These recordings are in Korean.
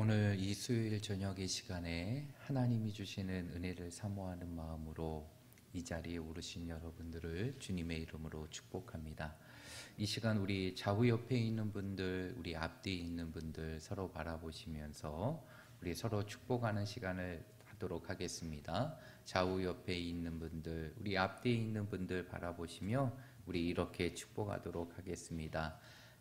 오늘 이 수요일 저녁 이 시간에 하나님이 주시는 은혜를 사모하는 마음으로 이 자리에 오르신 여러분들을 주님의 이름으로 축복합니다. 이 시간 우리 좌우 옆에 있는 분들, 우리 앞뒤에 있는 분들 서로 바라보시면서 우리 서로 축복하는 시간을 하도록 하겠습니다. 좌우 옆에 있는 분들, 우리 앞뒤에 있는 분들 바라보시며 우리 이렇게 축복하도록 하겠습니다.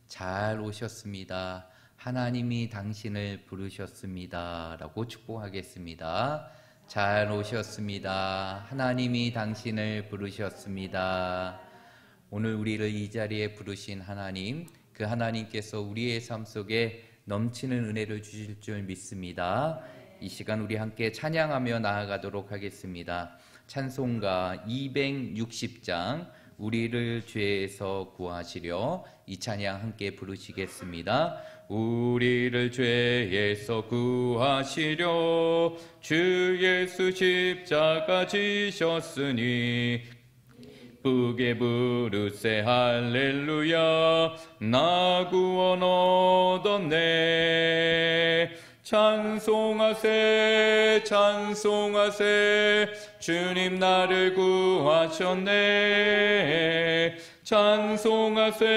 잘 오셨습니다. 하나님이 당신을 부르셨습니다. 라고 축복하겠습니다. 잘 오셨습니다. 하나님이 당신을 부르셨습니다. 오늘 우리를 이 자리에 부르신 하나님, 그 하나님께서 우리의 삶 속에 넘치는 은혜를 주실 줄 믿습니다. 이 시간 우리 함께 찬양하며 나아가도록 하겠습니다. 찬송가 260장 우리를 죄에서 구하시려, 이 찬양 함께 부르시겠습니다. 우리를 죄에서 구하시려 주 예수 십자가 지셨으니 기쁘게 부르세 할렐루야 나 구원 얻었네. 찬송하세 찬송하세 주님 나를 구하셨네. 찬송하세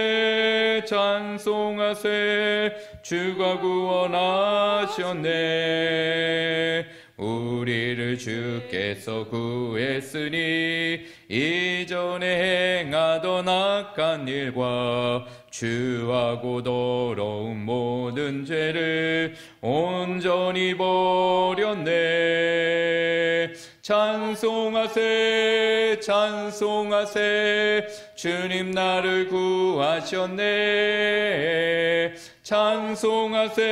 찬송하세 주가 구원하셨네. 우리를 주께서 구했으니 이전에 행하던 악한 일과 주하고 더러운 모든 죄를 온전히 버렸네. 찬송하세 찬송하세 주님 나를 구하셨네. 찬송하세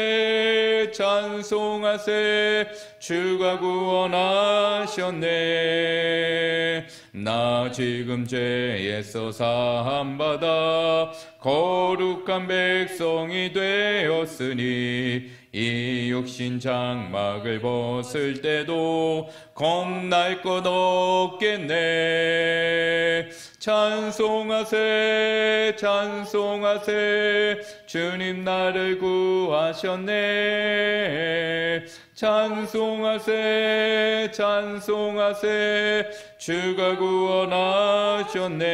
찬송하세 주가 구원하셨네. 나 지금 죄에서 사함받아 거룩한 백성이 되었으니 이 육신 장막을 벗을 때도 겁날 것 없겠네. 찬송하세 찬송하세 주님 나를 구하셨네. 찬송하세 찬송하세 주가 구원하셨네.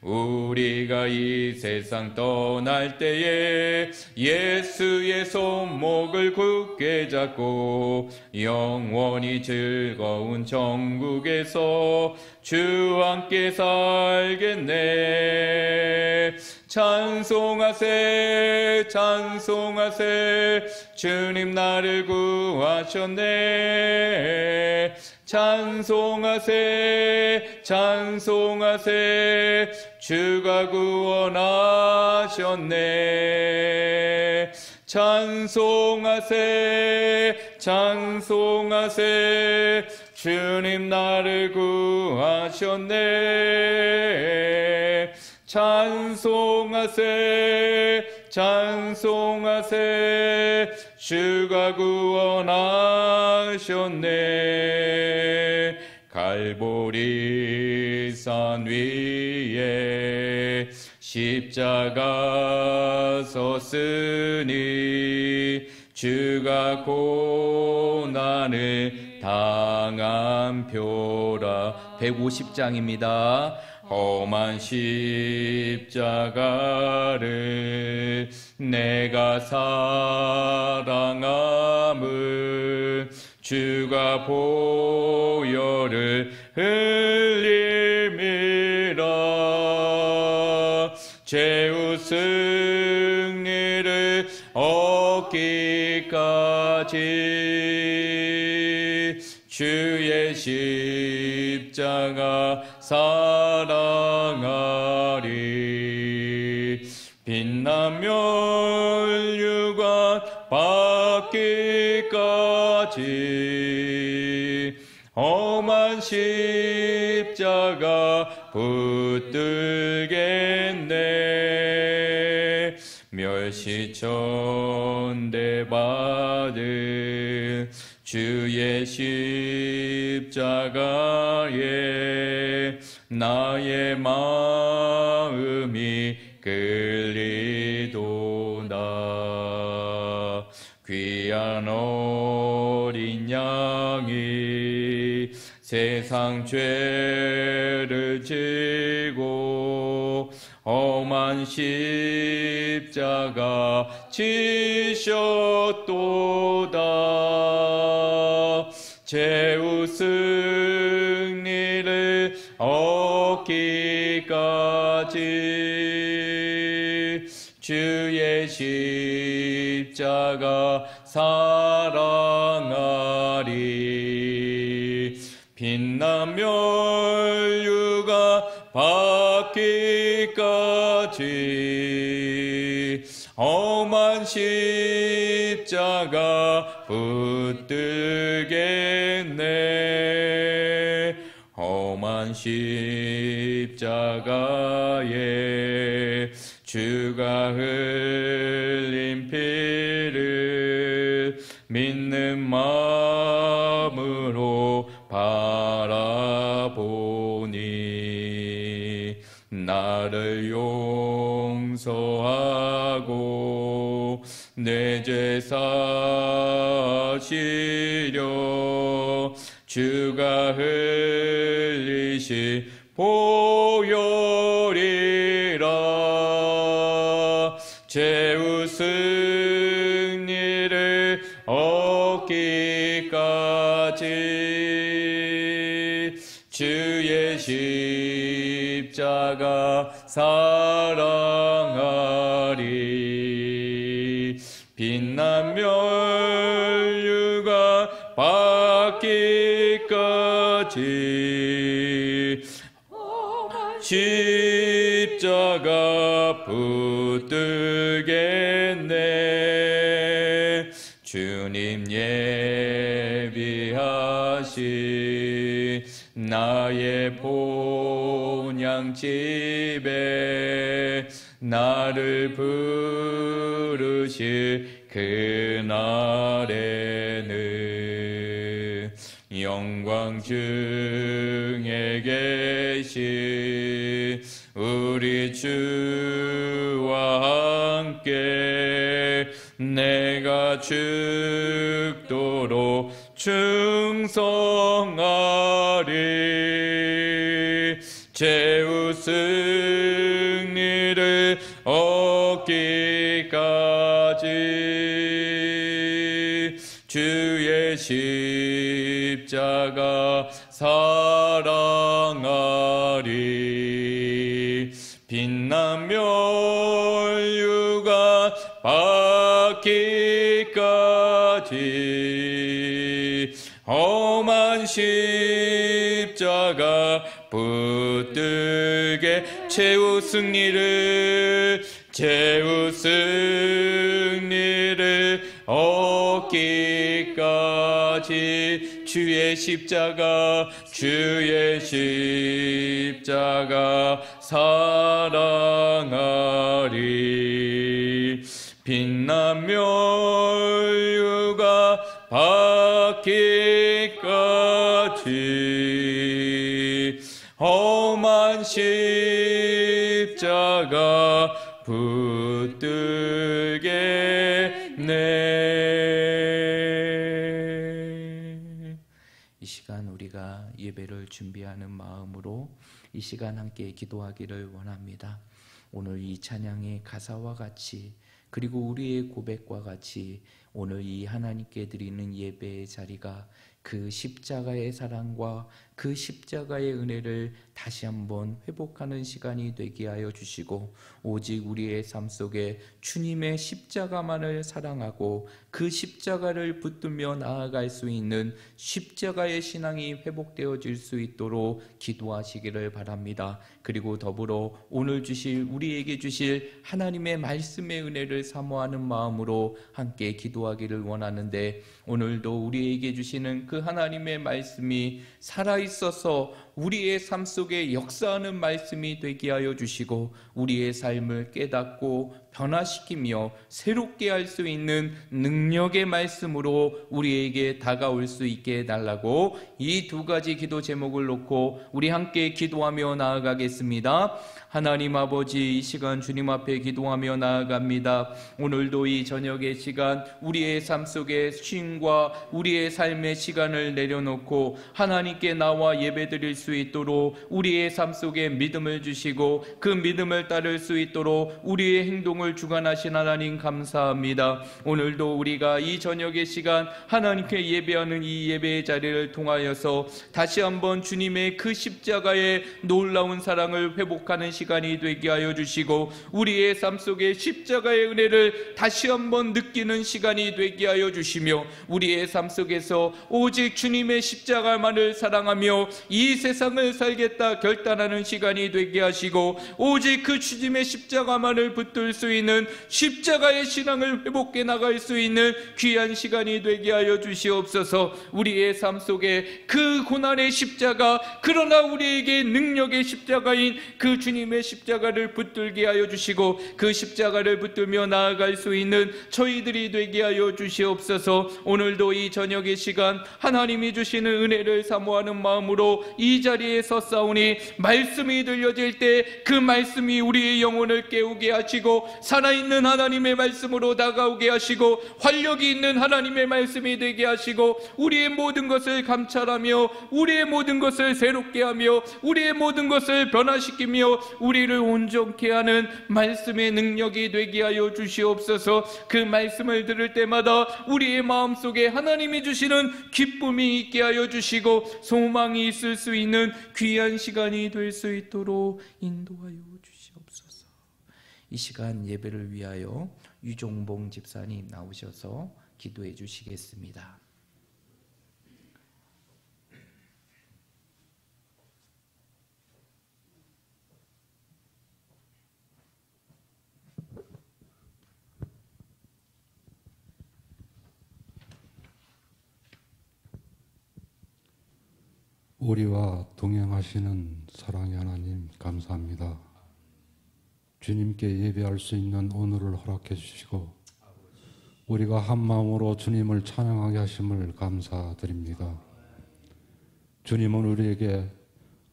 우리가 이 세상 떠날 때에 예수의 손목을 굳게 잡고 영원히 즐거운 천국에서 주와 함께 살겠네. 찬송하세 찬송하세 주님 나를 구하셨네. 찬송하세 찬송하세 주가 구원하셨네. 찬송하세 찬송하세 주님 나를 구하셨네. 찬송하세 찬송하세 주가 구원하셨네. 갈보리 산 위에 십자가 섰으니 주가 고난을 당한 표라. 150장입니다. 험한 십자가를 내가 사랑함을 주가 보혈을 흘림이라. 죄의 승리를 얻기까지 주의 십자가 사랑하리. 빛난 멸류관 받기까지 험한 십자가 붙들겠네. 멸시천대 받은 주의 십자가에 나의 마음이 끌리도다. 귀한 어린 양이 세상 죄를 지고 험한 십자가 지셨도다. 최후 승리를 얻기까지 주의 십자가 사랑하리. 빛난 멸류가 받기까지 험한 십자가 붙들겠네. 험한 십자가에 주가 흘린 피를 믿는 마음으로 바라보니 나를 용서하고 내 죄 사시려 주가 흘리신 보혈이라. 최후 승리를 얻기까지 주의 십자가 사랑하리. 빛난 멸류가 받기까지 십자가 붙들겠네. 주님 예비하신 나의 본향집에 나를 부르실 그날에는 영광 중에 계신 우리 주와 함께 내가 죽도록 충성하리. 최후 승리를 얻기까지 주의 십자가 사랑하리. 빛난 멸류가 받기까지 험한 십자가 붙들게 최후 승리를 얻기까지 주의 십자가 사랑하리. 빛난 멸류가 받기까지 험한 십자가 붙들겠네. 이 시간 우리가 예배를 준비하는 마음으로 이 시간 함께 기도하기를 원합니다. 오늘 이 찬양의 가사와 같이 그리고 우리의 고백과 같이 오늘 이 하나님께 드리는 예배의 자리가 그 십자가의 사랑과 그 십자가의 은혜를 다시 한번 회복하는 시간이 되게 하여 주시고 오직 우리의 삶 속에 주님의 십자가만을 사랑하고 그 십자가를 붙들며 나아갈 수 있는 십자가의 신앙이 회복되어질 수 있도록 기도하시기를 바랍니다. 그리고 더불어 오늘 우리에게 주실 하나님의 말씀의 은혜를 사모하는 마음으로 함께 기도하기를 원하는데 오늘도 우리에게 주시는 그 하나님의 말씀이 살아있어서 우리의 삶 속에 역사하는 말씀이 되게 하여 주시고 우리의 삶을 깨닫고 변화시키며 새롭게 할 수 있는 능력의 말씀으로 우리에게 다가올 수 있게 해달라고 이 두 가지 기도 제목을 놓고 우리 함께 기도하며 나아가겠습니다. 하나님 아버지, 이 시간 주님 앞에 기도하며 나아갑니다. 오늘도 이 저녁의 시간 우리의 삶 속에 쉼과 우리의 삶의 시간을 내려놓고 하나님께 나와 예배드릴 수 있도록 우리의 삶 속에 믿음을 주시고 그 믿음을 따를 수 있도록 우리의 행동을 주관하신 하나님 감사합니다. 오늘도 우리가 이 저녁의 시간 하나님께 예배하는 이 예배의 자리를 통하여서 다시 한번 주님의 그 십자가의 놀라운 사랑을 회복하는 시간이 되게 하여 주시고 우리의 삶 속에 십자가의 은혜를 다시 한번 느끼는 시간이 되게 하여 주시며 우리의 삶 속에서 오직 주님의 십자가만을 사랑하며 이 세상을 살겠다 결단하는 시간이 되게 하시고 오직 그 주님의 십자가만을 붙들 수 있는 십자가의 신앙을 회복해 나갈 수 있는 귀한 시간이 되게 하여 주시옵소서. 우리의 삶 속에 그 고난의 십자가, 그러나 우리에게 능력의 십자가인 그 주님의 십자가를 붙들게 하여 주시고 그 십자가를 붙들며 나아갈 수 있는 저희들이 되게 하여 주시옵소서. 오늘도 이 저녁의 시간 하나님이 주시는 은혜를 사모하는 마음으로 이 자리에 섰사오니 말씀이 들려질 때 그 말씀이 우리의 영혼을 깨우게 하시고 살아있는 하나님의 말씀으로 다가오게 하시고 활력이 있는 하나님의 말씀이 되게 하시고 우리의 모든 것을 감찰하며 우리의 모든 것을 새롭게 하며 우리의 모든 것을 변화시키며 우리를 온전케 하는 말씀의 능력이 되게 하여 주시옵소서. 그 말씀을 들을 때마다 우리의 마음속에 하나님이 주시는 기쁨이 있게 하여 주시고 소망이 있을 수 있는 귀한 시간이 될 수 있도록 인도하여 주시옵소서. 이 시간 예배를 위하여 유종봉 집사님 나오셔서 기도해 주시겠습니다. 우리와 동행하시는 사랑의 하나님 감사합니다. 주님께 예배할 수 있는 오늘을 허락해 주시고 우리가 한 마음으로 주님을 찬양하게 하심을 감사드립니다. 주님은 우리에게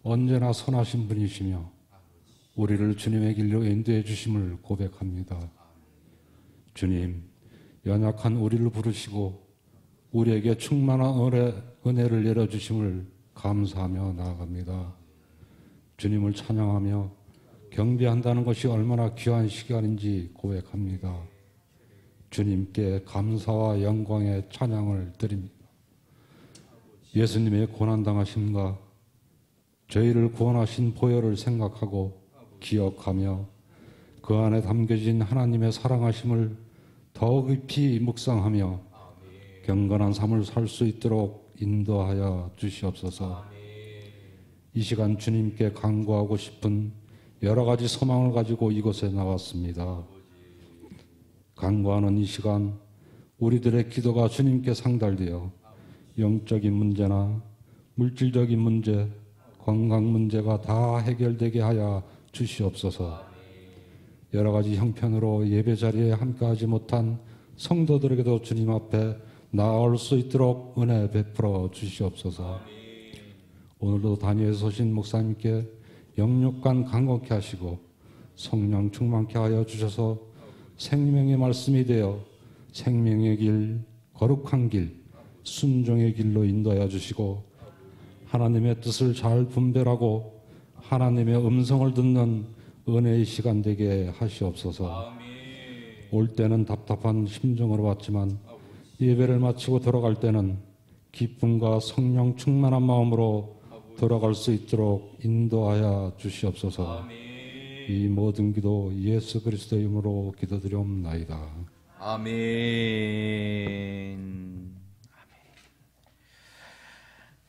언제나 선하신 분이시며 우리를 주님의 길로 인도해 주심을 고백합니다. 주님, 연약한 우리를 부르시고 우리에게 충만한 은혜를 내려주심을 감사하며 나아갑니다. 주님을 찬양하며 경배한다는 것이 얼마나 귀한 시간인지 고백합니다. 주님께 감사와 영광의 찬양을 드립니다. 예수님의 고난당하심과 저희를 구원하신 보혈을 생각하고 기억하며 그 안에 담겨진 하나님의 사랑하심을 더 깊이 묵상하며 경건한 삶을 살 수 있도록 인도하여 주시옵소서. 이 시간 주님께 간구하고 싶은 여러 가지 소망을 가지고 이곳에 나왔습니다. 간구하는 이 시간 우리들의 기도가 주님께 상달되어 영적인 문제나 물질적인 문제, 건강 문제가 다 해결되게 하여 주시옵소서. 여러 가지 형편으로 예배 자리에 함께하지 못한 성도들에게도 주님 앞에 나아올 수 있도록 은혜 베풀어 주시옵소서. 오늘도 다니엘에 서신 목사님께 영육간 강건케 하시고 성령 충만케 하여 주셔서 생명의 말씀이 되어 생명의 길, 거룩한 길, 순종의 길로 인도하여 주시고 하나님의 뜻을 잘 분별하고 하나님의 음성을 듣는 은혜의 시간 되게 하시옵소서. 올 때는 답답한 심정으로 왔지만 예배를 마치고 돌아갈 때는 기쁨과 성령 충만한 마음으로 돌아갈 수 있도록 인도하여 주시옵소서. 이 모든 기도 예수 그리스도의 이름으로 기도드리옵나이다. 아멘.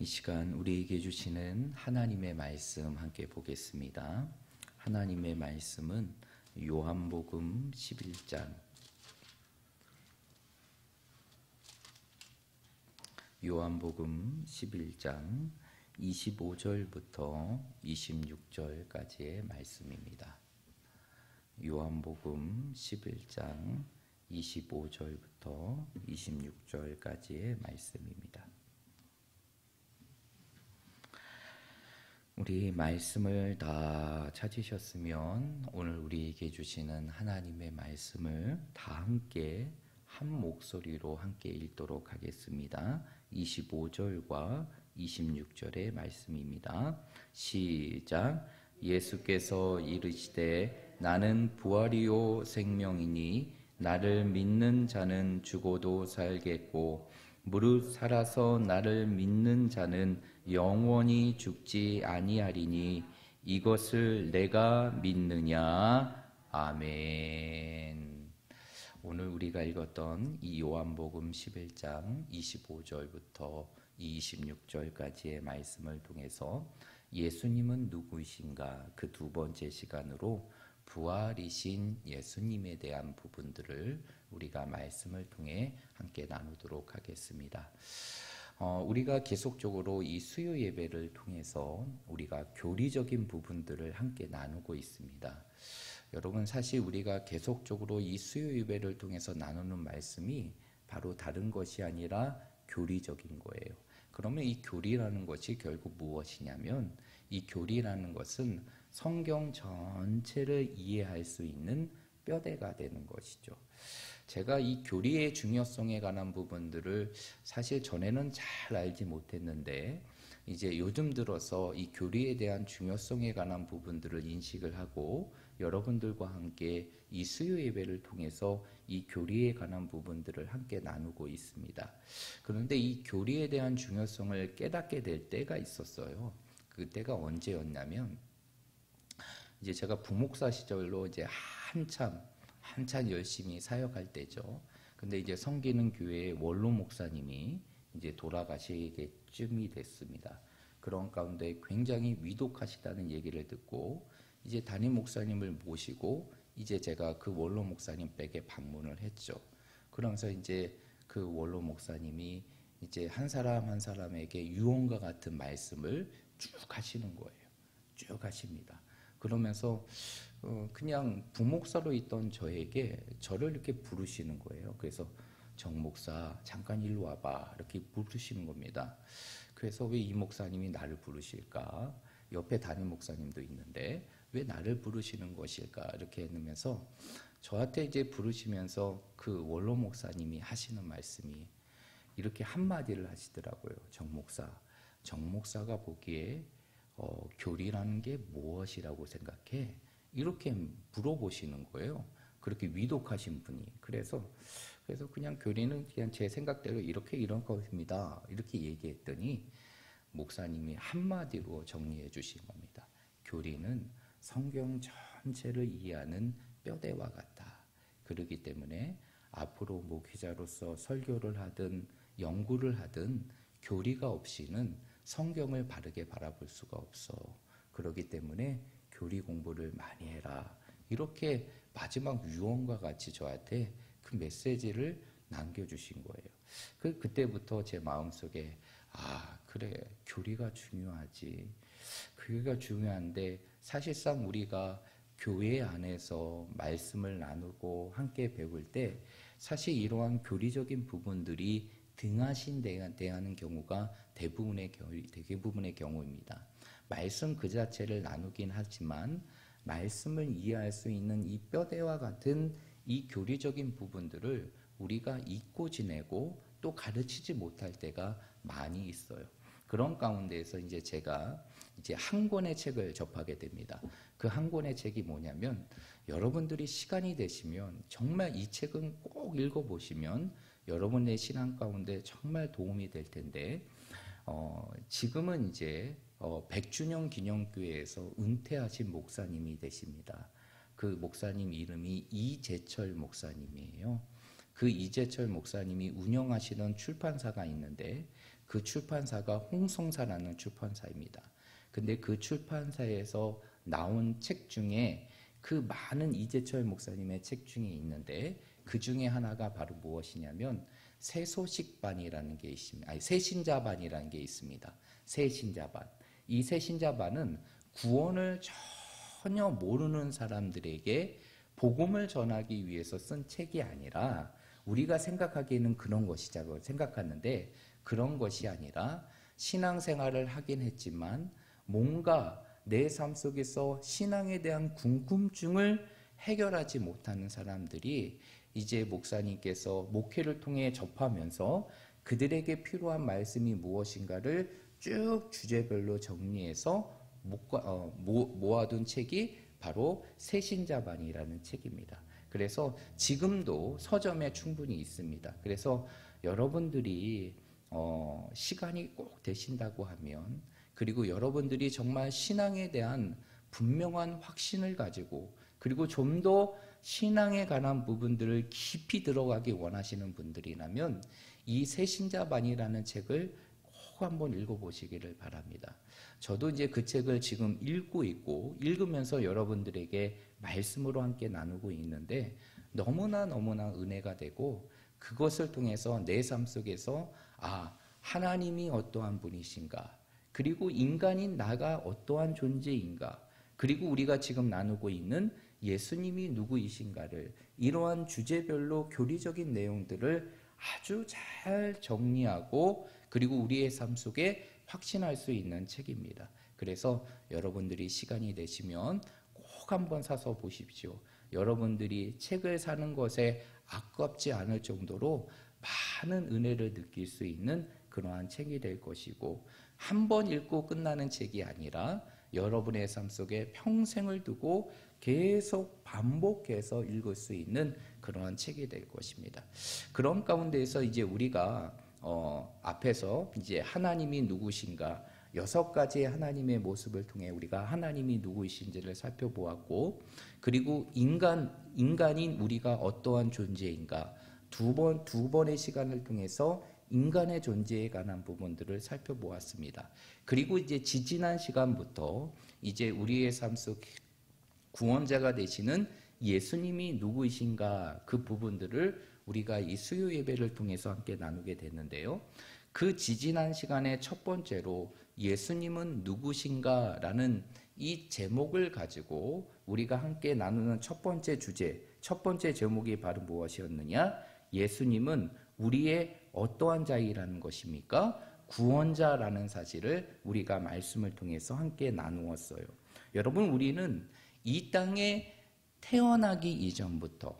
이 시간 우리에게 주시는 하나님의 말씀 함께 보겠습니다. 하나님의 말씀은 요한복음 11장 25절부터 26절까지의 말씀입니다. 요한복음 11장 25절부터 26절까지의 말씀입니다. 우리 말씀을 다 찾으셨으면 오늘 우리에게 주시는 하나님의 말씀을 다 함께 한 목소리로 함께 읽도록 하겠습니다. 25절과 26절의 말씀입니다. 시작. 예수께서 이르시되 나는 부활이요 생명이니 나를 믿는 자는 죽어도 살겠고 무릇 살아서 나를 믿는 자는 영원히 죽지 아니하리니 이것을 내가 믿느냐. 아멘. 오늘 우리가 읽었던 이 요한복음 11장 25절부터 26절까지의 말씀을 통해서 예수님은 누구이신가 그 두 번째 시간으로 부활이신 예수님에 대한 부분들을 우리가 말씀을 통해 함께 나누도록 하겠습니다. 우리가 계속적으로 이 수요 예배를 통해서 우리가 교리적인 부분들을 함께 나누고 있습니다. 여러분, 사실 우리가 계속적으로 이 수요 예배를 통해서 나누는 말씀이 바로 다른 것이 아니라 교리적인 거예요. 그러면 이 교리라는 것이 결국 무엇이냐면 이 교리라는 것은 성경 전체를 이해할 수 있는 뼈대가 되는 것이죠. 제가 이 교리의 중요성에 관한 부분들을 사실 전에는 잘 알지 못했는데 이제 요즘 들어서 이 교리에 대한 중요성에 관한 부분들을 인식을 하고 여러분들과 함께 이 수요 예배를 통해서 이 교리에 관한 부분들을 함께 나누고 있습니다. 그런데 이 교리에 대한 중요성을 깨닫게 될 때가 있었어요. 그 때가 언제였냐면 이제 제가 부목사 시절로 이제 한참 열심히 사역할 때죠. 근데 이제 섬기는 교회의 원로 목사님이 이제 돌아가시게쯤이 됐습니다. 그런 가운데 굉장히 위독하시다는 얘기를 듣고 이제 담임 목사님을 모시고 이제 제가 그 원로 목사님에게 방문을 했죠. 그러면서 이제 그 원로 목사님이 이제 한 사람 한 사람에게 유언과 같은 말씀을 쭉 하시는 거예요. 쭉 하십니다. 그러면서 그냥 부목사로 있던 저를 이렇게 부르시는 거예요. 그래서 정 목사 잠깐 일로 와봐 이렇게 부르시는 겁니다. 그래서 왜 이 목사님이 나를 부르실까? 옆에 담임 목사님도 있는데 왜 나를 부르시는 것일까? 이렇게 했으면서 저한테 이제 부르시면서 그 원로 목사님이 하시는 말씀이 이렇게 한마디를 하시더라고요. 정 목사가 보기에 교리라는 게 무엇이라고 생각해? 이렇게 물어보시는 거예요. 그렇게 위독하신 분이. 그래서 그냥 교리는 그냥 제 생각대로 이런 것입니다. 이렇게 얘기했더니 목사님이 한마디로 정리해 주신 겁니다. 교리는 성경 전체를 이해하는 뼈대와 같다. 그렇기 때문에 앞으로 목회자로서 설교를 하든 연구를 하든 교리가 없이는 성경을 바르게 바라볼 수가 없어. 그렇기 때문에 교리 공부를 많이 해라. 이렇게 마지막 유언과 같이 저한테 그 메시지를 남겨주신 거예요. 그때부터 제 마음속에 그래, 교리가 중요하지. 교리가 중요한데 사실상 우리가 교회 안에서 말씀을 나누고 함께 배울 때 사실 이러한 교리적인 부분들이 등하시되는 경우가 대부분의 경우입니다. 말씀 그 자체를 나누긴 하지만 말씀을 이해할 수 있는 이 뼈대와 같은 이 교리적인 부분들을 우리가 잊고 지내고 또 가르치지 못할 때가 많이 있어요. 그런 가운데에서 이제 제가 한 권의 책을 접하게 됩니다. 그 한 권의 책이 뭐냐면 여러분들이 시간이 되시면 정말 이 책은 꼭 읽어보시면 여러분의 신앙 가운데 정말 도움이 될 텐데 지금은 이제 100주년 기념교회에서 은퇴하신 목사님이 되십니다. 그 목사님 이름이 이재철 목사님이에요. 그 이재철 목사님이 운영하시던 출판사가 있는데 그 출판사가 홍성사라는 출판사입니다. 근데 그 출판사에서 나온 책 중에 그 많은 이재철 목사님의 책 중에 있는데 그 중에 하나가 바로 무엇이냐면 새소식반이라는 게 있습니다. 새신자반이라는 게 있습니다. 새신자반. 이 새신자반은 구원을 전혀 모르는 사람들에게 복음을 전하기 위해서 쓴 책이 아니라 우리가 생각하기에는 그런 것이라고 생각하는데 그런 것이 아니라 신앙생활을 하긴 했지만 뭔가 내 삶 속에서 신앙에 대한 궁금증을 해결하지 못하는 사람들이 이제 목사님께서 목회를 통해 접하면서 그들에게 필요한 말씀이 무엇인가를 쭉 주제별로 정리해서 모아둔 책이 바로 새신자반이라는 책입니다. 그래서 지금도 서점에 충분히 있습니다. 그래서 여러분들이 시간이 꼭 되신다고 하면, 그리고 여러분들이 정말 신앙에 대한 분명한 확신을 가지고, 그리고 좀 더 신앙에 관한 부분들을 깊이 들어가기 원하시는 분들이라면 이 새신자반이라는 책을 꼭 한번 읽어보시기를 바랍니다. 저도 이제 그 책을 지금 읽고 있고 읽으면서 여러분들에게 말씀으로 함께 나누고 있는데 너무나 은혜가 되고, 그것을 통해서 내 삶 속에서 하나님이 어떠한 분이신가, 그리고 인간인 나가 어떠한 존재인가, 그리고 우리가 지금 나누고 있는 예수님이 누구이신가를, 이러한 주제별로 교리적인 내용들을 아주 잘 정리하고 그리고 우리의 삶 속에 확신할 수 있는 책입니다. 그래서 여러분들이 시간이 되시면 꼭 한번 사서 보십시오. 여러분들이 책을 사는 것에 아깝지 않을 정도로 많은 은혜를 느낄 수 있는 그러한 책이 될 것이고, 한 번 읽고 끝나는 책이 아니라 여러분의 삶 속에 평생을 두고 계속 반복해서 읽을 수 있는 그러한 책이 될 것입니다. 그런 가운데에서 이제 우리가 앞에서 이제 하나님이 누구신가 6가지의 하나님의 모습을 통해 우리가 하나님이 누구이신지를 살펴보았고, 그리고 인간인 우리가 어떠한 존재인가 두 번의 시간을 통해서 인간의 존재에 관한 부분들을 살펴보았습니다. 그리고 이제 지지난 시간부터 이제 우리의 삶 속 구원자가 되시는 예수님이 누구이신가 그 부분들을 우리가 이 수요 예배를 통해서 함께 나누게 됐는데요. 그 지지난 시간에 첫 번째로 예수님은 누구신가라는 이 제목을 가지고 우리가 함께 나누는 첫 번째 주제, 첫 번째 제목이 바로 무엇이었느냐? 예수님은 우리의 어떠한 자이라는 것입니까? 구원자라는 사실을 우리가 말씀을 통해서 함께 나누었어요. 여러분, 우리는 이 땅에 태어나기 이전부터,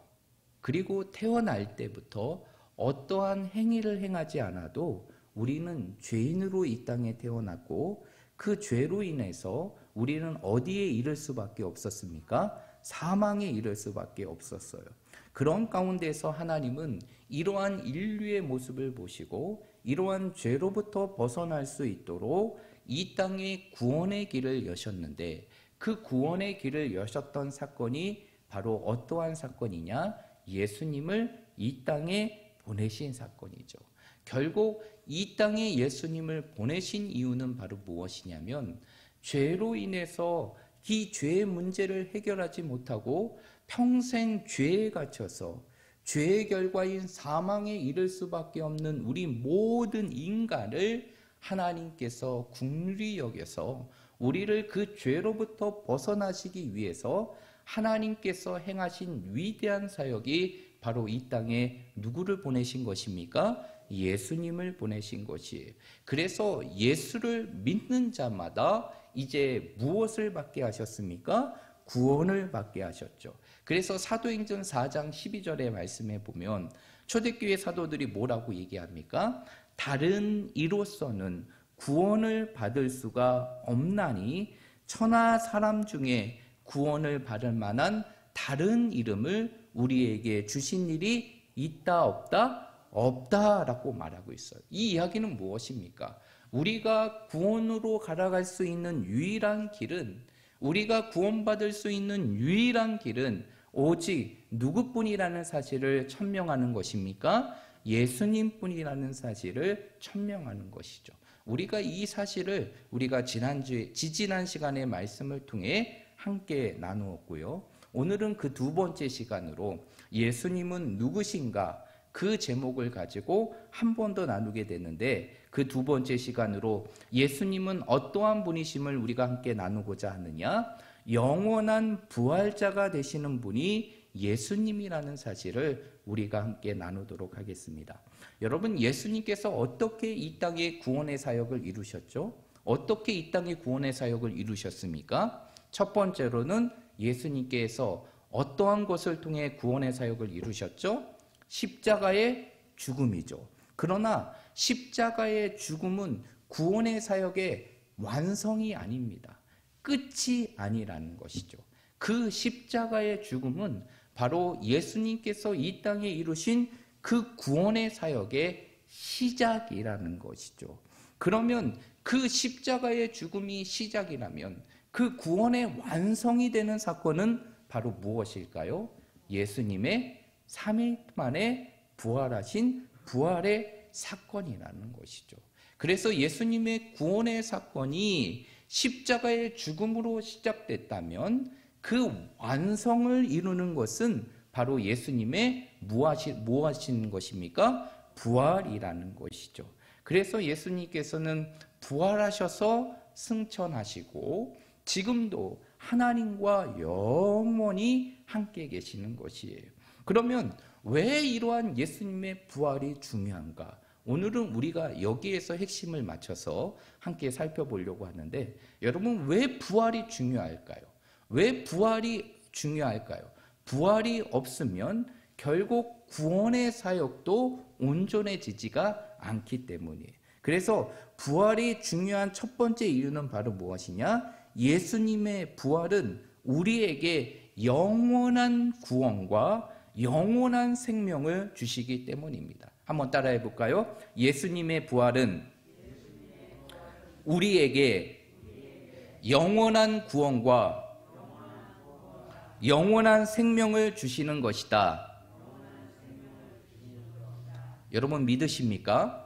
그리고 태어날 때부터 어떠한 행위를 행하지 않아도 우리는 죄인으로 이 땅에 태어났고, 그 죄로 인해서 우리는 어디에 이를 수밖에 없었습니까? 사망에 이를 수밖에 없었어요. 그런 가운데서 하나님은 이러한 인류의 모습을 보시고 이러한 죄로부터 벗어날 수 있도록 이 땅에 구원의 길을 여셨는데, 그 구원의 길을 여셨던 사건이 바로 어떠한 사건이냐? 예수님을 이 땅에 보내신 사건이죠. 결국 이 땅에 예수님을 보내신 이유는 바로 무엇이냐면, 죄로 인해서 이 죄의 문제를 해결하지 못하고 평생 죄에 갇혀서 죄의 결과인 사망에 이를 수밖에 없는 우리 모든 인간을 하나님께서 긍휼히 여겨서 우리를 그 죄로부터 벗어나시기 위해서 하나님께서 행하신 위대한 사역이 바로 이 땅에 누구를 보내신 것입니까? 예수님을 보내신 것이에요. 그래서 예수를 믿는 자마다 이제 무엇을 받게 하셨습니까? 구원을 받게 하셨죠. 그래서 사도행전 4장 12절의 말씀에 보면 초대교회 사도들이 뭐라고 얘기합니까? 다른 이로서는 구원을 받을 수가 없나니 천하 사람 중에 구원을 받을 만한 다른 이름을 우리에게 주신 일이 있다 없다? 없다라고 말하고 있어요. 이 이야기는 무엇입니까? 우리가 구원으로 갈아갈 수 있는 유일한 길은, 우리가 구원받을 수 있는 유일한 길은 오직 누구뿐이라는 사실을 천명하는 것입니까? 예수님뿐이라는 사실을 천명하는 것이죠. 우리가 이 사실을 우리가 지지난 시간의 말씀을 통해 함께 나누었고요. 오늘은 그 두 번째 시간으로 예수님은 누구신가 그 제목을 가지고 한 번 더 나누게 되는데, 그 두 번째 시간으로 예수님은 어떠한 분이심을 우리가 함께 나누고자 하느냐? 영원한 부활자가 되시는 분이 예수님이라는 사실을 우리가 함께 나누도록 하겠습니다. 여러분, 예수님께서 어떻게 이 땅에 구원의 사역을 이루셨죠? 어떻게 이 땅에 구원의 사역을 이루셨습니까? 첫 번째로는 예수님께서 어떠한 것을 통해 구원의 사역을 이루셨죠? 십자가의 죽음이죠. 그러나 십자가의 죽음은 구원의 사역의 완성이 아닙니다. 끝이 아니라는 것이죠. 그 십자가의 죽음은 바로 예수님께서 이 땅에 이루신 그 구원의 사역의 시작이라는 것이죠. 그러면 그 십자가의 죽음이 시작이라면 그 구원의 완성이 되는 사건은 바로 무엇일까요? 예수님의 3일 만에 부활하신 부활의 사건이라는 것이죠. 그래서 예수님의 구원의 사건이 십자가의 죽음으로 시작됐다면 그 완성을 이루는 것은 바로 예수님의 무엇인 것입니까? 부활이라는 것이죠. 그래서 예수님께서는 부활하셔서 승천하시고 지금도 하나님과 영원히 함께 계시는 것이에요. 그러면 왜 이러한 예수님의 부활이 중요한가? 오늘은 우리가 여기에서 핵심을 맞춰서 함께 살펴보려고 하는데, 여러분, 왜 부활이 중요할까요? 왜 부활이 중요할까요? 부활이 없으면 결국 구원의 사역도 온전해지지가 않기 때문이에요. 그래서 부활이 중요한 첫 번째 이유는 바로 무엇이냐? 예수님의 부활은 우리에게 영원한 구원과 영원한 생명을 주시기 때문입니다. 한번 따라해 볼까요? 예수님의 부활은 우리에게 영원한 구원과 영원한 생명을 주시는 것이다. 여러분 믿으십니까?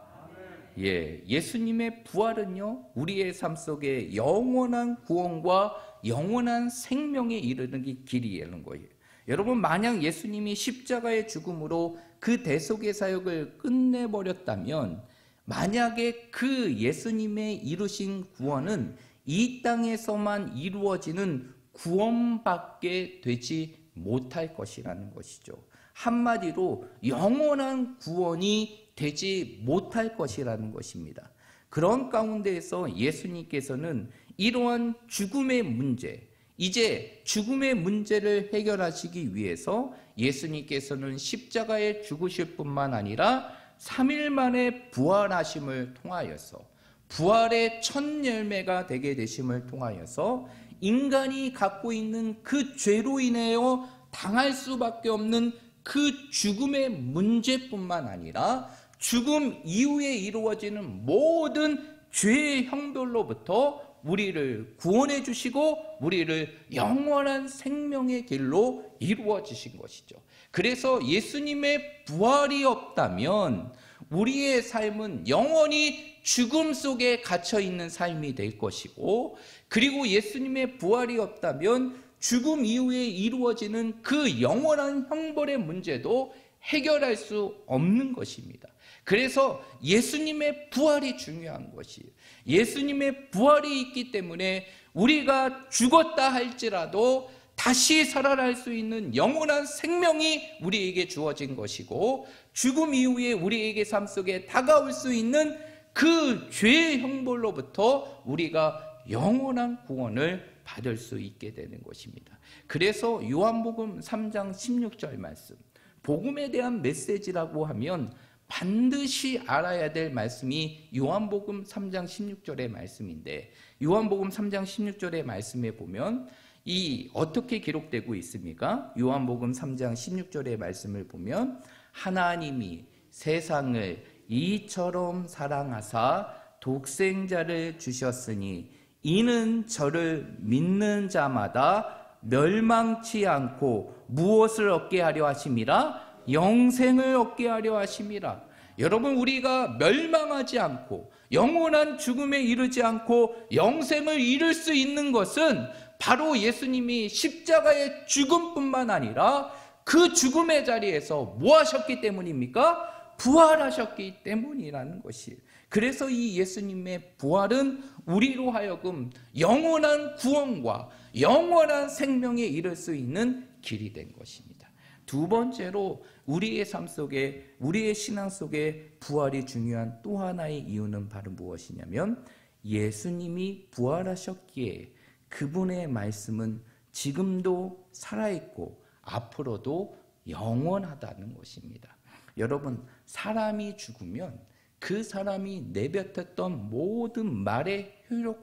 예, 예수님의 부활은요, 우리의 삶 속에 영원한 구원과 영원한 생명에 이르는 길이라는 거예요. 여러분, 만약 예수님이 십자가의 죽음으로 그 대속의 사역을 끝내버렸다면, 만약에 그 예수님의 이루신 구원은 이 땅에서만 이루어지는 구원밖에 되지 못할 것이라는 것이죠. 한마디로 영원한 구원이 되지 못할 것이라는 것입니다. 그런 가운데에서 예수님께서는 이러한 죽음의 문제, 이제 죽음의 문제를 해결하시기 위해서 예수님께서는 십자가에 죽으실 뿐만 아니라 3일 만에 부활하심을 통하여서, 부활의 첫 열매가 되게 되심을 통하여서 인간이 갖고 있는 그 죄로 인하여 당할 수밖에 없는 그 죽음의 문제뿐만 아니라 죽음 이후에 이루어지는 모든 죄의 형벌로부터 우리를 구원해 주시고 우리를 영원한 생명의 길로 이루어 주신 것이죠. 그래서 예수님의 부활이 없다면 우리의 삶은 영원히 죽음 속에 갇혀 있는 삶이 될 것이고, 그리고 예수님의 부활이 없다면 죽음 이후에 이루어지는 그 영원한 형벌의 문제도 해결할 수 없는 것입니다. 그래서 예수님의 부활이 중요한 것이에요. 예수님의 부활이 있기 때문에 우리가 죽었다 할지라도 다시 살아날 수 있는 영원한 생명이 우리에게 주어진 것이고, 죽음 이후에 우리에게 삶 속에 다가올 수 있는 그 죄의 형벌로부터 우리가 영원한 구원을 받을 수 있게 되는 것입니다. 그래서 요한복음 3장 16절 말씀, 복음에 대한 메시지라고 하면 반드시 알아야 될 말씀이 요한복음 3장 16절의 말씀인데, 요한복음 3장 16절의 말씀에 보면 이 어떻게 기록되고 있습니까? 요한복음 3장 16절의 말씀을 보면 하나님이 세상을 이처럼 사랑하사 독생자를 주셨으니 이는 저를 믿는 자마다 멸망치 않고 무엇을 얻게 하려 하심이라? 영생을 얻게 하려 하심이라. 여러분, 우리가 멸망하지 않고 영원한 죽음에 이르지 않고 영생을 이룰 수 있는 것은 바로 예수님이 십자가의 죽음뿐만 아니라 그 죽음의 자리에서 뭐 하셨기 때문입니까? 부활하셨기 때문이라는 것이에요. 그래서 이 예수님의 부활은 우리로 하여금 영원한 구원과 영원한 생명에 이를 수 있는 길이 된 것입니다. 두 번째로 우리의 삶 속에, 우리의 신앙 속에 부활이 중요한 또 하나의 이유는 바로 무엇이냐면 예수님이 부활하셨기에 그분의 말씀은 지금도 살아있고 앞으로도 영원하다는 것입니다. 여러분, 사람이 죽으면 그 사람이 내뱉었던 모든 말의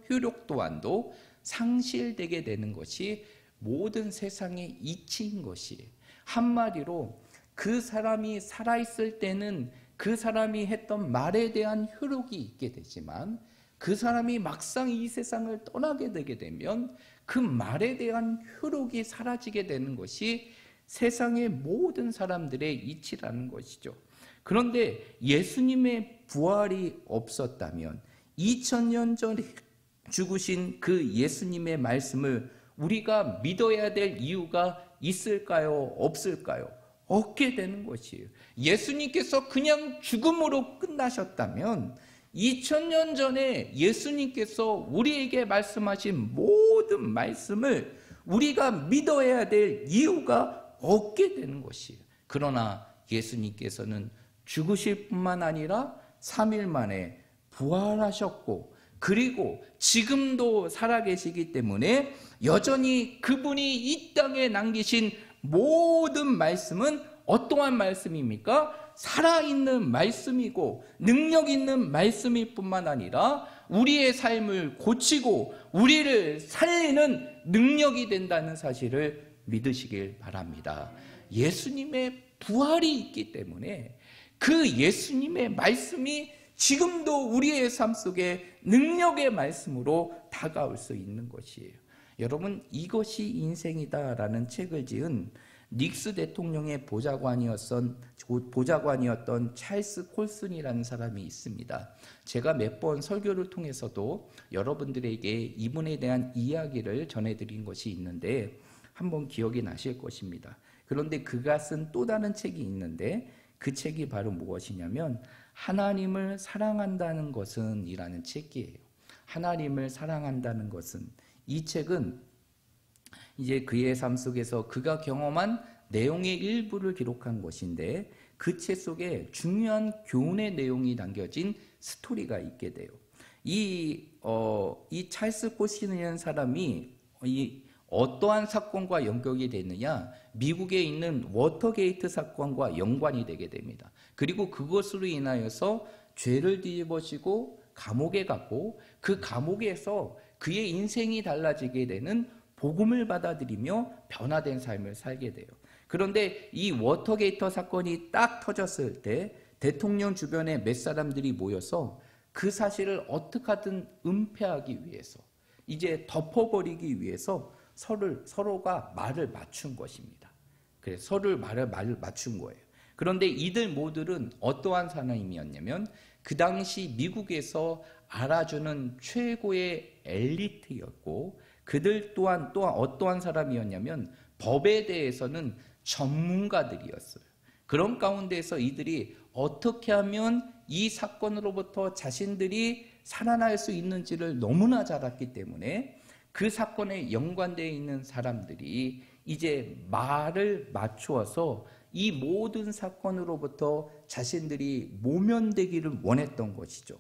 효력 또한도 상실되게 되는 것이 모든 세상의 이치인 것이에요. 한마디로 그 사람이 살아있을 때는 그 사람이 했던 말에 대한 효력이 있게 되지만 그 사람이 막상 이 세상을 떠나게 되게 되면 그 말에 대한 효력이 사라지게 되는 것이 세상의 모든 사람들의 이치라는 것이죠. 그런데 예수님의 부활이 없었다면 2000년 전에 죽으신 그 예수님의 말씀을 우리가 믿어야 될 이유가 있을까요? 없을까요? 없게 되는 것이에요. 예수님께서 그냥 죽음으로 끝나셨다면 2000년 전에 예수님께서 우리에게 말씀하신 모든 말씀을 우리가 믿어야 될 이유가 없게 되는 것이에요. 그러나 예수님께서는 죽으실 뿐만 아니라 3일 만에 부활하셨고 그리고 지금도 살아계시기 때문에 여전히 그분이 이 땅에 남기신 모든 말씀은 어떠한 말씀입니까? 살아있는 말씀이고 능력 있는 말씀일 뿐만 아니라 우리의 삶을 고치고 우리를 살리는 능력이 된다는 사실을 믿으시길 바랍니다. 예수님의 부활이 있기 때문에 그 예수님의 말씀이 지금도 우리의 삶 속에 능력의 말씀으로 다가올 수 있는 것이에요. 여러분, 이것이 인생이다라는 책을 지은 닉스 대통령의 보좌관이었던 찰스 콜슨이라는 사람이 있습니다. 제가 몇 번 설교를 통해서도 여러분들에게 이분에 대한 이야기를 전해드린 것이 있는데 한번 기억이 나실 것입니다. 그런데 그가 쓴 또 다른 책이 있는데 그 책이 바로 무엇이냐면 하나님을 사랑한다는 것은 이라는 책이에요. 하나님을 사랑한다는 것은, 이 책은 이제 그의 삶 속에서 그가 경험한 내용의 일부를 기록한 것인데 그 책 속에 중요한 교훈의 내용이 담겨진 스토리가 있게 돼요. 이 찰스 콜슨이라는 사람이 어떠한 사건과 연결이 되느냐, 미국에 있는 워터게이트 사건과 연관이 되게 됩니다. 그리고 그것으로 인하여서 죄를 뒤집어지고 감옥에 갔고 그 감옥에서 그의 인생이 달라지게 되는 복음을 받아들이며 변화된 삶을 살게 돼요. 그런데 이 워터게이트 사건이 딱 터졌을 때 대통령 주변에 몇 사람들이 모여서 그 사실을 어떻게 하든 은폐하기 위해서, 이제 덮어버리기 위해서 서로가 말을 맞춘 것입니다. 그래서 서로를 말을 맞춘 거예요. 그런데 이들 모두는 어떠한 사람이었냐면 그 당시 미국에서 알아주는 최고의 엘리트였고 그들 또한 어떠한 사람이었냐면 법에 대해서는 전문가들이었어요. 그런 가운데서 이들이 어떻게 하면 이 사건으로부터 자신들이 살아날 수 있는지를 너무나 잘 알았기 때문에 그 사건에 연관되어 있는 사람들이 이제 말을 맞추어서 이 모든 사건으로부터 자신들이 모면되기를 원했던 것이죠.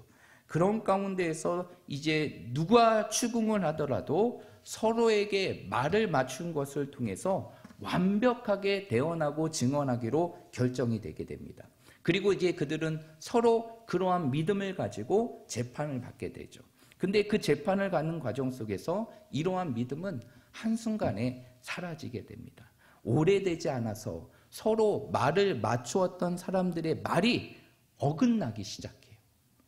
그런 가운데에서 이제 누가 추궁을 하더라도 서로에게 말을 맞춘 것을 통해서 완벽하게 대언하고 증언하기로 결정이 되게 됩니다. 그리고 이제 그들은 서로 그러한 믿음을 가지고 재판을 받게 되죠. 근데 그 재판을 가는 과정 속에서 이러한 믿음은 한순간에 사라지게 됩니다. 오래되지 않아서 서로 말을 맞추었던 사람들의 말이 어긋나기 시작해요.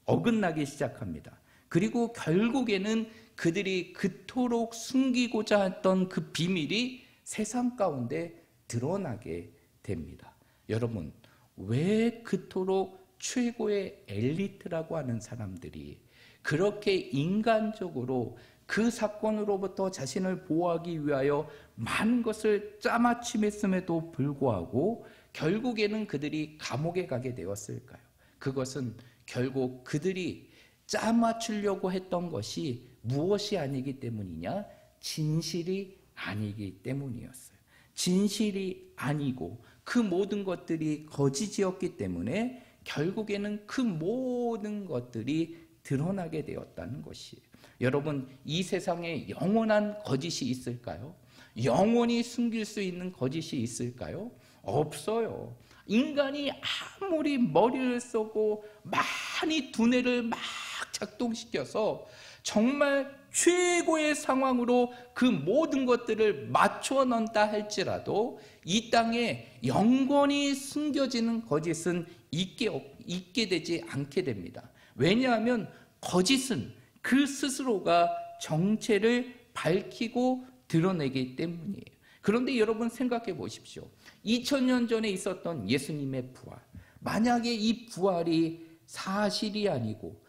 어긋나기 시작합니다. 그리고 결국에는 그들이 그토록 숨기고자 했던 그 비밀이 세상 가운데 드러나게 됩니다. 여러분, 왜 그토록 최고의 엘리트라고 하는 사람들이 그렇게 인간적으로 그 사건으로부터 자신을 보호하기 위하여 많은 것을 짜맞춤했음에도 불구하고 결국에는 그들이 감옥에 가게 되었을까요? 그것은 결국 그들이 짜맞추려고 했던 것이 무엇이 아니기 때문이냐? 진실이 아니기 때문이었어요. 진실이 아니고 그 모든 것들이 거짓이었기 때문에 결국에는 그 모든 것들이 드러나게 되었다는 것이에요. 여러분, 이 세상에 영원한 거짓이 있을까요? 영원히 숨길 수 있는 거짓이 있을까요? 없어요. 인간이 아무리 머리를 쓰고 많이 두뇌를 막 작동시켜서 정말 최고의 상황으로 그 모든 것들을 맞춰 넣는다 할지라도 이 땅에 영원히 숨겨지는 거짓은 있게 되지 않게 됩니다. 왜냐하면 거짓은 그 스스로가 정체를 밝히고 드러내기 때문이에요. 그런데 여러분 생각해 보십시오. 2000년 전에 있었던 예수님의 부활, 만약에 이 부활이 사실이 아니고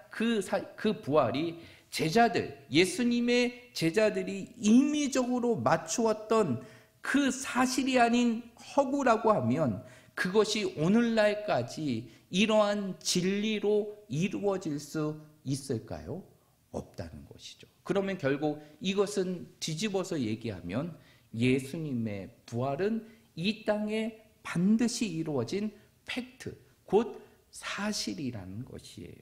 그 부활이 예수님의 제자들이 임의적으로 맞추었던 그 사실이 아닌 허구라고 하면 그것이 오늘날까지 이러한 진리로 이루어질 수 있을까요? 없다는 것이죠. 그러면 결국 이것은 뒤집어서 얘기하면 예수님의 부활은 이 땅에 반드시 이루어진 팩트, 곧 사실이라는 것이에요.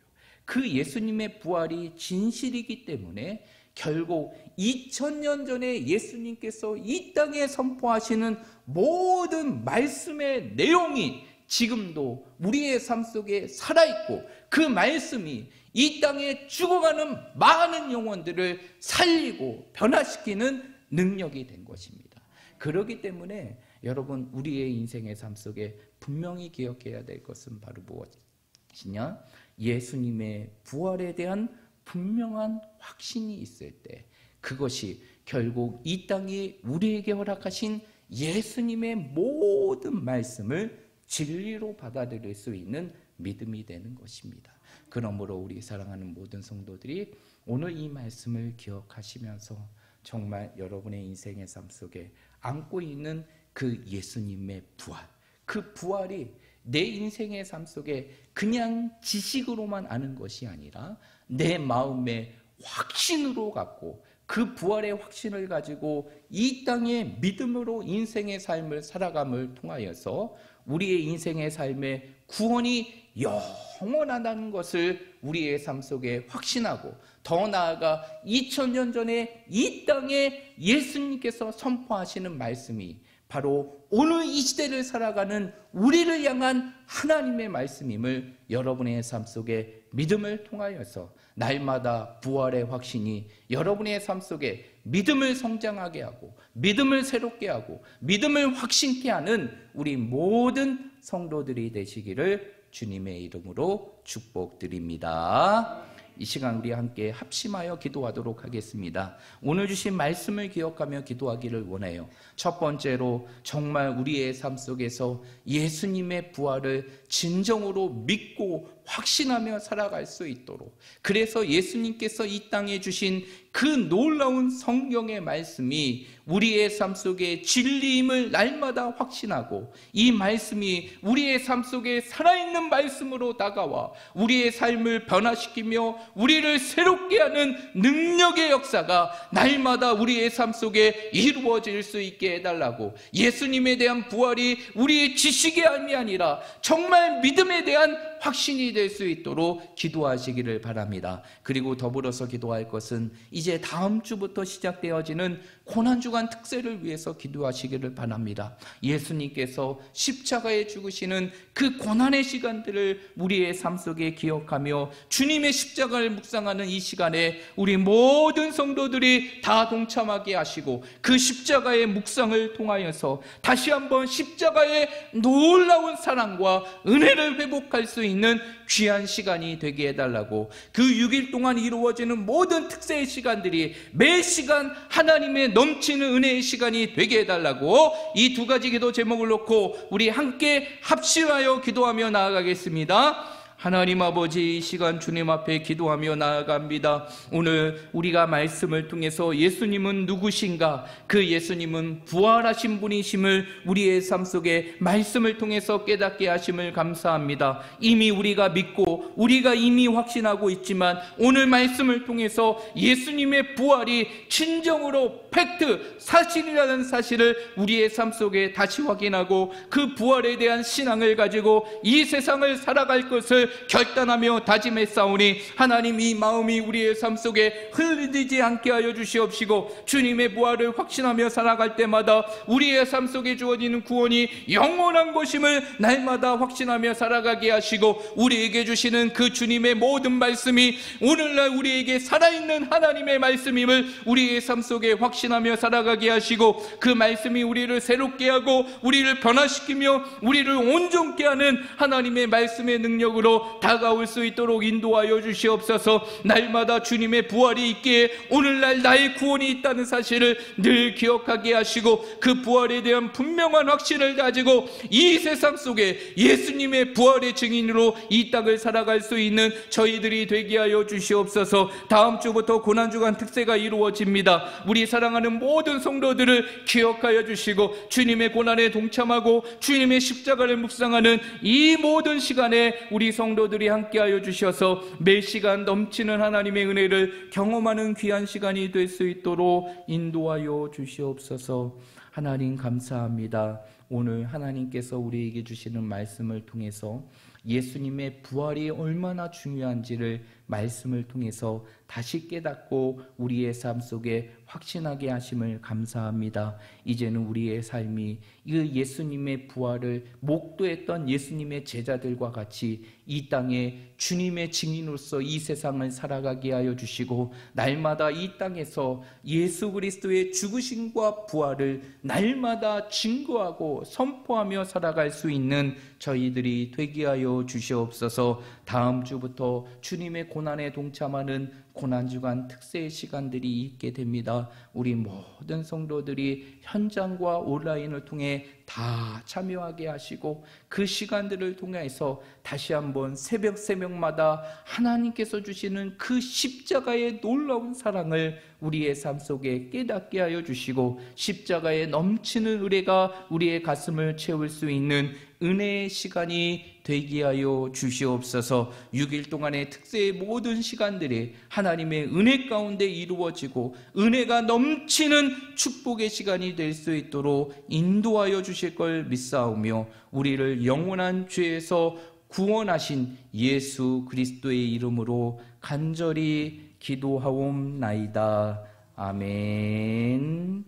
그 예수님의 부활이 진실이기 때문에 결국 2000년 전에 예수님께서 이 땅에 선포하시는 모든 말씀의 내용이 지금도 우리의 삶 속에 살아있고 그 말씀이 이 땅에 죽어가는 많은 영혼들을 살리고 변화시키는 능력이 된 것입니다. 그렇기 때문에 여러분, 우리의 인생의 삶 속에 분명히 기억해야 될 것은 바로 무엇이냐? 예수님의 부활에 대한 분명한 확신이 있을 때 그것이 결국 이 땅에 우리에게 허락하신 예수님의 모든 말씀을 진리로 받아들일 수 있는 믿음이 되는 것입니다. 그러므로 우리 사랑하는 모든 성도들이 오늘 이 말씀을 기억하시면서 정말 여러분의 인생의 삶 속에 안고 있는 그 예수님의 부활, 그 부활이 내 인생의 삶 속에 그냥 지식으로만 아는 것이 아니라 내 마음의 확신으로 갖고 그 부활의 확신을 가지고 이 땅의 믿음으로 인생의 삶을 살아감을 통하여서 우리의 인생의 삶의 구원이 영원하다는 것을 우리의 삶 속에 확신하고 더 나아가 2000년 전에 이 땅에 예수님께서 선포하시는 말씀이 바로 오늘 이 시대를 살아가는 우리를 향한 하나님의 말씀임을 여러분의 삶 속에 믿음을 통하여서 날마다 부활의 확신이 여러분의 삶 속에 믿음을 성장하게 하고 믿음을 새롭게 하고 믿음을 확신케 하는 우리 모든 성도들이 되시기를 주님의 이름으로 축복드립니다. 이 시간 우리 함께 합심하여 기도하도록 하겠습니다. 오늘 주신 말씀을 기억하며 기도하기를 원해요. 첫 번째로 정말 우리의 삶 속에서 예수님의 부활을 진정으로 믿고 확신하며 살아갈 수 있도록, 그래서 예수님께서 이 땅에 주신 그 놀라운 성경의 말씀이 우리의 삶 속에 진리임을 날마다 확신하고 이 말씀이 우리의 삶 속에 살아있는 말씀으로 다가와 우리의 삶을 변화시키며 우리를 새롭게 하는 능력의 역사가 날마다 우리의 삶 속에 이루어질 수 있게 해달라고, 예수님에 대한 부활이 우리의 지식의 삶이 아니라 정말 믿음에 대한 확신이 될 수 있도록 기도하시기를 바랍니다. 그리고 더불어서 기도할 것은 이제 다음 주부터 시작되어지는 고난주간 특세를 위해서 기도하시기를 바랍니다. 예수님께서 십자가에 죽으시는 그 고난의 시간들을 우리의 삶 속에 기억하며 주님의 십자가를 묵상하는 이 시간에 우리 모든 성도들이 다 동참하게 하시고 그 십자가의 묵상을 통하여서 다시 한번 십자가의 놀라운 사랑과 은혜를 회복할 수 있는 귀한 시간이 되게 해달라고, 그 6일 동안 이루어지는 모든 특세의 시간들이 매 시간 하나님의 넘치는 은혜의 시간이 되게 해달라고, 이 두 가지 기도 제목을 놓고 우리 함께 합심하여 기도하며 나아가겠습니다. 하나님 아버지, 이 시간 주님 앞에 기도하며 나아갑니다. 오늘 우리가 말씀을 통해서 예수님은 누구신가, 그 예수님은 부활하신 분이심을 우리의 삶 속에 말씀을 통해서 깨닫게 하심을 감사합니다. 이미 우리가 믿고 우리가 이미 확신하고 있지만 오늘 말씀을 통해서 예수님의 부활이 진정으로 팩트, 사실이라는 사실을 우리의 삶 속에 다시 확인하고 그 부활에 대한 신앙을 가지고 이 세상을 살아갈 것을 결단하며 다짐했사오니 하나님, 이 마음이 우리의 삶 속에 흘리지 않게 하여 주시옵시고 주님의 부활을 확신하며 살아갈 때마다 우리의 삶 속에 주어지는 구원이 영원한 것임을 날마다 확신하며 살아가게 하시고 우리에게 주시는 그 주님의 모든 말씀이 오늘날 우리에게 살아있는 하나님의 말씀임을 우리의 삶 속에 확신하며 살아가게 하시고 그 말씀이 우리를 새롭게 하고 우리를 변화시키며 우리를 온전케 하는 하나님의 말씀의 능력으로 다가올 수 있도록 인도하여 주시옵소서. 날마다 주님의 부활이 있기에 오늘날 나의 구원이 있다는 사실을 늘 기억하게 하시고 그 부활에 대한 분명한 확신을 가지고 이 세상 속에 예수님의 부활의 증인으로 이 땅을 살아갈 수 있는 저희들이 되게 하여 주시옵소서. 다음 주부터 고난주간 특세가 이루어집니다. 우리 사랑하는 모든 성도들을 기억하여 주시고 주님의 고난에 동참하고 주님의 십자가를 묵상하는 이 모든 시간에 우리 성도들이 함께하여 주셔서 매 시간 넘치는 하나님의 은혜를 경험하는 귀한 시간이 될 수 있도록 인도하여 주시옵소서. 하나님 감사합니다. 오늘 하나님께서 우리에게 주시는 말씀을 통해서 예수님의 부활이 얼마나 중요한지를 말씀을 통해서 다시 깨닫고 우리의 삶 속에 확신하게 하심을 감사합니다. 이제는 우리의 삶이 이 예수님의 부활을 목도했던 예수님의 제자들과 같이 이 땅에 주님의 증인으로서 이 세상을 살아가게 하여 주시고 날마다 이 땅에서 예수 그리스도의 죽으심과 부활을 날마다 증거하고 선포하며 살아갈 수 있는 저희들이 되게 하여 주시옵소서. 다음 주부터 주님의 고난에 동참하는 고난주간 특세의 시간들이 있게 됩니다. 우리 모든 성도들이 현장과 온라인을 통해 다 참여하게 하시고 그 시간들을 통해서 다시 한번 새벽마다 하나님께서 주시는 그 십자가의 놀라운 사랑을 우리의 삶 속에 깨닫게 하여 주시고 십자가의 넘치는 은혜가 우리의 가슴을 채울 수 있는 은혜의 시간이 되게 하여 주시옵소서. 6일 동안의 특세의 모든 시간들이 하나님의 은혜 가운데 이루어지고 은혜가 넘치는 축복의 시간이 될 수 있도록 인도하여 주실 걸 믿사오며 우리를 영원한 죄에서 구원하신 예수 그리스도의 이름으로 간절히 기도하옵나이다. 아멘.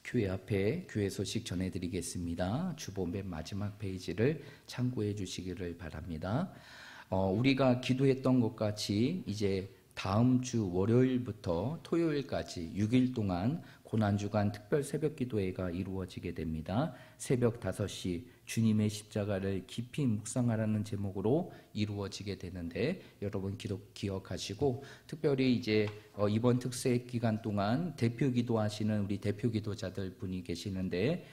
교회 앞에 교회 소식 전해드리겠습니다. 주보 맨 마지막 페이지를 참고해 주시기를 바랍니다. 우리가 기도했던 것 같이 이제 다음 주 월요일부터 토요일까지 6일 동안 고난주간 특별 새벽 기도회가 이루어지게 됩니다. 새벽 5시 주님의 십자가를 깊이 묵상하라는 제목으로 이루어지게 되는데 여러분 기억하시고 특별히 이제 이번 특세 기간 동안 대표 기도하시는 우리 대표 기도자들 분이 계시는데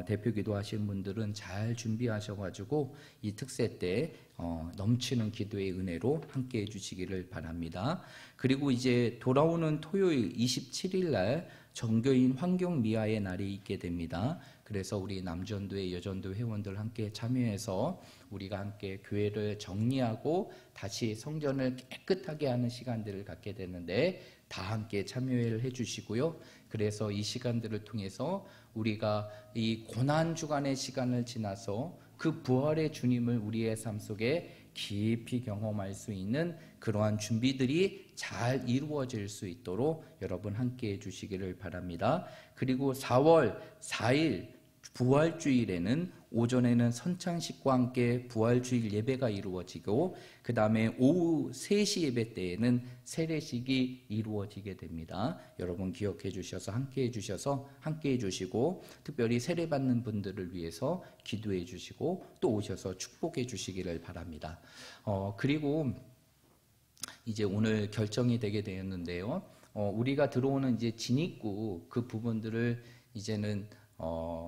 대표 기도하시는 분들은 잘 준비하셔가지고 이 특세 때 넘치는 기도의 은혜로 함께 해주시기를 바랍니다. 그리고 이제 돌아오는 토요일 27일 날 정교인 환경 미화의 날이 있게 됩니다. 그래서 우리 남전도회 여전도 회원들 함께 참여해서 우리가 함께 교회를 정리하고 다시 성전을 깨끗하게 하는 시간들을 갖게 되는데 다 함께 참여를 해주시고요. 그래서 이 시간들을 통해서 우리가 이 고난주간의 시간을 지나서 그 부활의 주님을 우리의 삶 속에 깊이 경험할 수 있는 그러한 준비들이 잘 이루어질 수 있도록 여러분 함께 해주시기를 바랍니다. 그리고 4월 4일 부활주일에는 오전에는 선창식과 함께 부활주일 예배가 이루어지고 그 다음에 오후 3시 예배 때에는 세례식이 이루어지게 됩니다. 여러분 기억해 주셔서 함께 해 주시고 특별히 세례받는 분들을 위해서 기도해 주시고 또 오셔서 축복해 주시기를 바랍니다. 그리고 이제 오늘 결정이 되게 되었는데요. 우리가 들어오는 이제 진입구 그 부분들을 이제는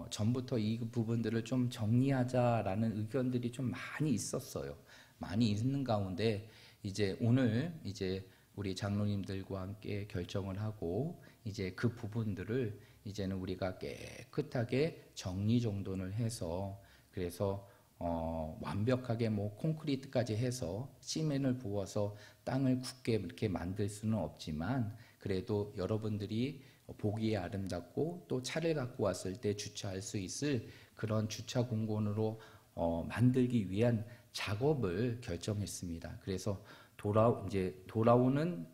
전부터 이 부분들을 좀 정리하자라는 의견들이 좀 많이 있었어요. 많이 있는 가운데 이제 오늘 이제 우리 장로님들과 함께 결정을 하고 이제 그 부분들을 이제는 우리가 깨끗하게 정리정돈을 해서 그래서 완벽하게 뭐 콘크리트까지 해서 시멘을 부어서 땅을 굳게 이렇게 만들 수는 없지만 그래도 여러분들이 보기에 아름답고 또 차를 갖고 왔을 때 주차할 수 있을 그런 주차 공간으로 만들기 위한 작업을 결정했습니다. 그래서 돌아오는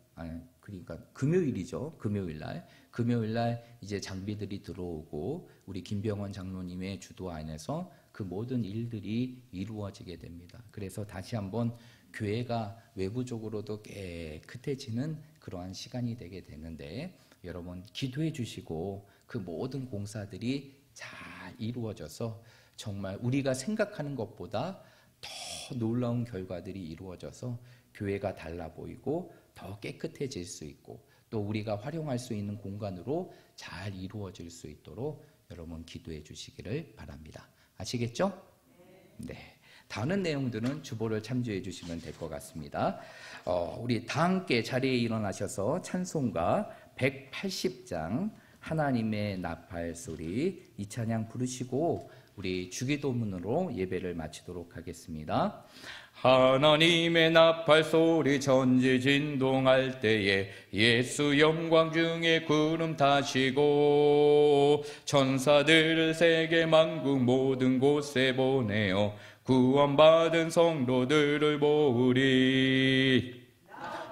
그러니까 금요일이죠. 금요일 날 이제 장비들이 들어오고 우리 김병원 장로님의 주도 안에서 그 모든 일들이 이루어지게 됩니다. 그래서 다시 한번 교회가 외부적으로도 깨끗해지는 그러한 시간이 되게 되는데 여러분 기도해 주시고 그 모든 공사들이 잘 이루어져서 정말 우리가 생각하는 것보다 더 놀라운 결과들이 이루어져서 교회가 달라 보이고 더 깨끗해질 수 있고 또 우리가 활용할 수 있는 공간으로 잘 이루어질 수 있도록 여러분 기도해 주시기를 바랍니다. 아시겠죠? 네. 다른 내용들은 주보를 참조해 주시면 될 것 같습니다. 우리 다 함께 자리에 일어나셔서 찬송가 180장 하나님의 나팔 소리 이 찬양 부르시고 우리 주기도문으로 예배를 마치도록 하겠습니다. 하나님의 나팔 소리 전지 진동할 때에 예수 영광 중에 구름 타시고 천사들을 세계 만국 모든 곳에 보내어 구원받은 성도들을 모으리.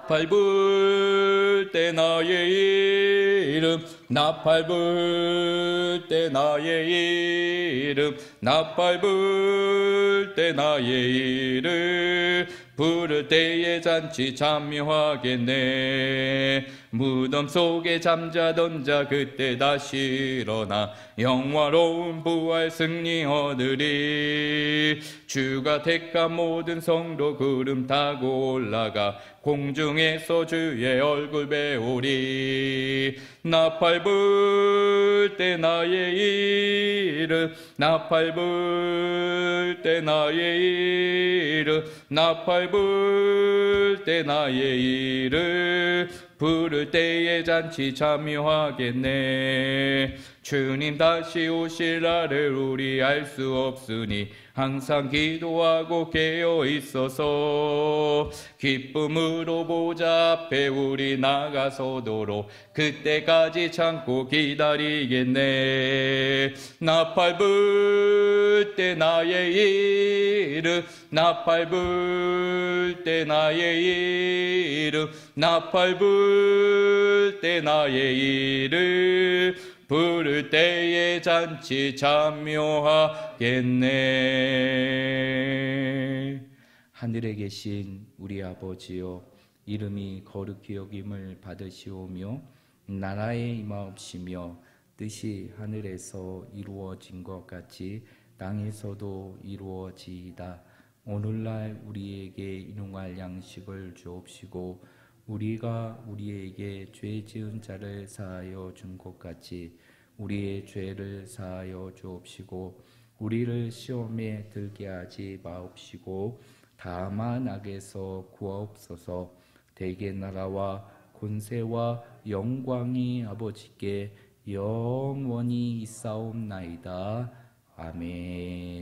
나팔 불 때 나의 이름 나팔 불 때 나의 이름 나팔 불 때 나의 이름 부를 때에 잔치 참여하겠네. 무덤 속에 잠자던 자 그때 다시 일어나 영화로운 부활 승리 얻으리. 주가 택한 모든 성도 구름 타고 올라가 공중에서 주의 얼굴 배우리. 나팔 불 때 나의 이름 나팔 불 때 나의 이름 나팔 불 때 나의 이름 부를 때에 잔치 참여하겠네. 주님 다시 오실 날을 우리 알 수 없으니 항상 기도하고 깨어 있어서 기쁨으로 보좌 앞에 우리 나가서도록 그때까지 참고 기다리겠네. 나팔 불 때 나의 이름 나팔 불 때 나의 이름 나팔 불 때 나의 이름 부를 때에 잔치 참여하겠네. 하늘에 계신 우리 아버지여 이름이 거룩히 여김을 받으시오며 나라의 임하옵시며 뜻이 하늘에서 이루어진 것 같이 땅에서도 이루어지이다. 오늘날 우리에게 일용할 양식을 주옵시고 우리가 우리에게 죄 지은 자를 사하여 준 것 같이 우리의 죄를 사하여 주옵시고 우리를 시험에 들게 하지 마옵시고 다만 악에서 구하옵소서. 대개 나라와 권세와 영광이 아버지께 영원히 있사옵나이다. 아멘.